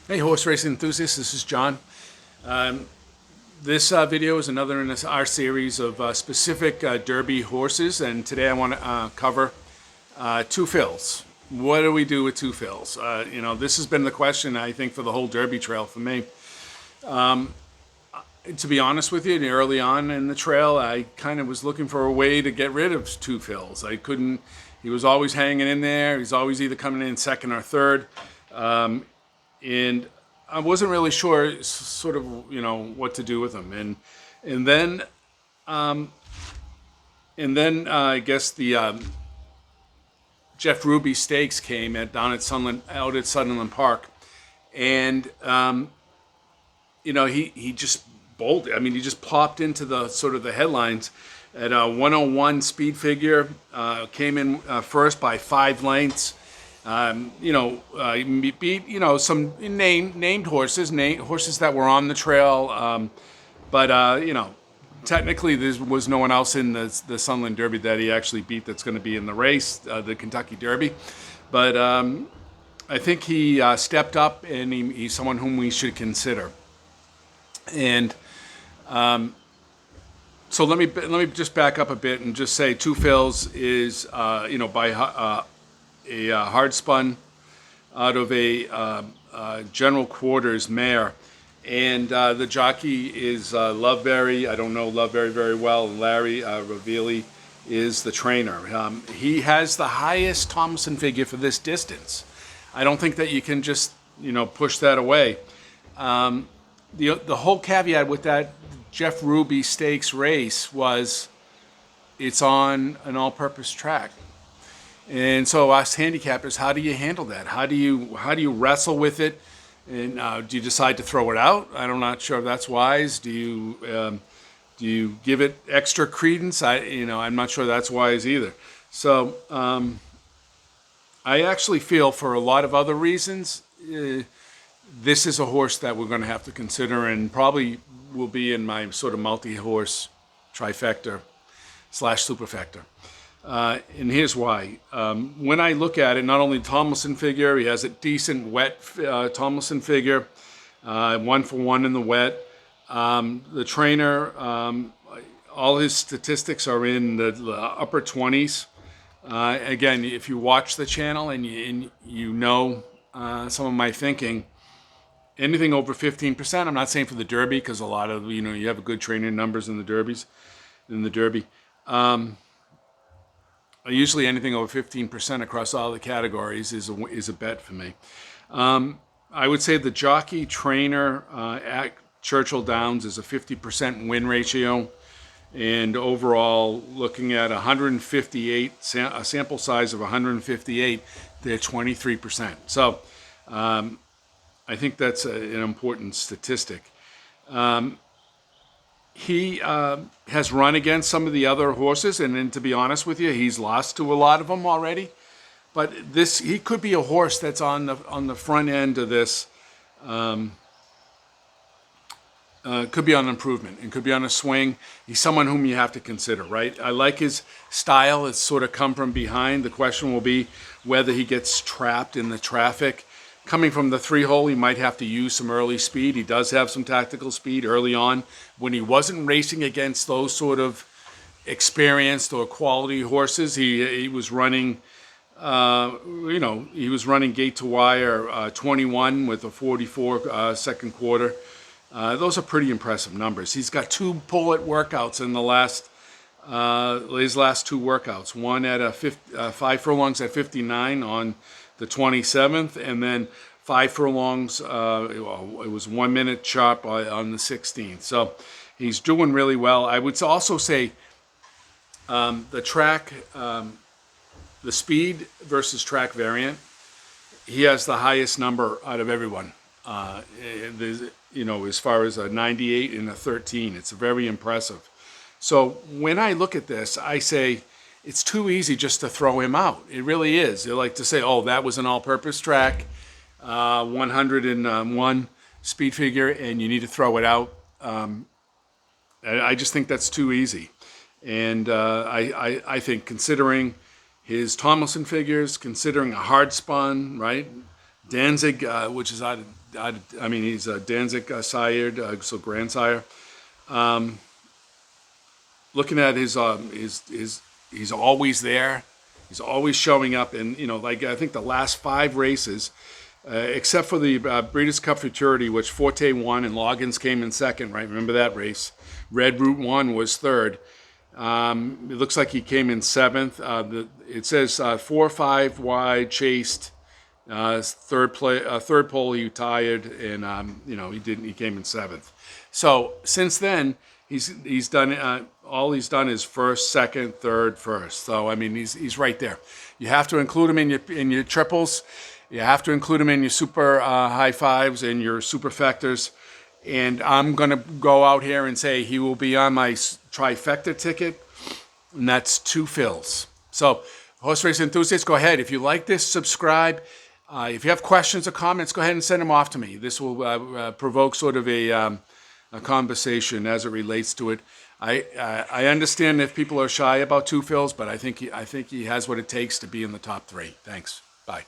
Hey, horse racing enthusiasts, this is John. This video is another in our series of specific Derby horses, and today I want to cover two fills. What do we do with two fills? This has been the question, I think, for the whole Derby trail for me. To be honest with you, early on in the trail, I kind of was looking for a way to get rid of two fills. I couldn't, he was always hanging in there. He's always either coming in second or third. And I wasn't really sure, sort of, what to do with him. And then, I guess the Jeff Ruby Stakes came out at Sunderland Park, and he just bolted. I mean, he just popped into the sort of the headlines at a 101 speed figure. Came in first by 5 lengths. He beat some named horses, horses that were on the trail, but technically there was no one else in the Sunderland Derby that he actually beat that's going to be in the race, the Kentucky Derby. But I think he stepped up, and he's someone whom we should consider. And so let me just back up a bit and just say Two Fills is by a hard spun out of a General Quarters mare. And the jockey is Loveberry. I don't know Loveberry very well. Larry Ravili is the trainer. He has the highest Thomason figure for this distance. I don't think that you can just, push that away. The whole caveat with that Jeff Ruby Stakes race was it's on an all-purpose track. And so us handicappers, how do you handle that? How do you wrestle with it? And do you decide to throw it out? I'm not sure if that's wise. Do you give it extra credence? I'm not sure that's wise either. So I actually feel, for a lot of other reasons, this is a horse that we're going to have to consider, and probably will be in my sort of multi-horse trifecta / superfecta. And here's why. When I look at it, not only Tomlinson figure, he has a decent wet Tomlinson figure, 1-for-1 in the wet. The trainer, all his statistics are in the upper 20s. Again, if you watch the channel and you know some of my thinking, anything over 15%, I'm not saying for the Derby, because a lot of, you have a good trainer numbers in the Derby. Usually anything over 15% across all the categories is a bet for me. I would say the jockey trainer at Churchill Downs is a 50% win ratio, and overall, looking at 158, a sample size of 158, they're 23%. So I think that's an important statistic. He has run against some of the other horses, and then, to be honest with you, he's lost to a lot of them already. But he could be a horse that's on the front end of this. Could be on improvement and could be on a swing. He's someone whom you have to consider, right? I like his style. It's sort of come from behind. The question will be whether he gets trapped in the traffic. Coming from the 3-hole, he might have to use some early speed. He does have some tactical speed early on. When he wasn't racing against those sort of experienced or quality horses, he was running, he was running gate to wire 21 with a 44 second quarter. Those are pretty impressive numbers. He's got 2 pullet workouts in his last 2 workouts. One at 5 furlongs at 59 on the 27th, and then 5 furlongs, it was 1 minute sharp on the 16th. So he's doing really well. I would also say the track, the speed versus track variant, he has the highest number out of everyone. As far as a 98 and a 13, it's very impressive. So when I look at this, I say, it's too easy just to throw him out. It really is. They like to say, oh, that was an all-purpose track, 101 speed figure, and you need to throw it out. I just think that's too easy. And I think, considering his Tomlinson figures, considering a hard spun, right? Danzig, which is I mean, he's Danzig sired, so grandsire. Looking at his, he's always there. He's always showing up, and like I think the last 5 races, except for the Breeders' Cup Futurity, which Forte won and Loggins came in second. Right, remember that race? Red Route 1 was third. It looks like he came in seventh. It says 4-5 wide chased. Third pole he tired, and he came in seventh. So since then he's done all he's done is first, second, third, first. So I mean he's right there. You have to include him in your triples. You have to include him in your super high fives and your superfectors. And I'm gonna go out here and say he will be on my trifecta ticket, and that's 2 fills. So horse race enthusiasts, go ahead. If you like this, subscribe. If you have questions or comments, go ahead and send them off to me. This will provoke sort of a conversation as it relates to it. I understand if people are shy about 2 fills, but I think he has what it takes to be in the top 3. Thanks. Bye.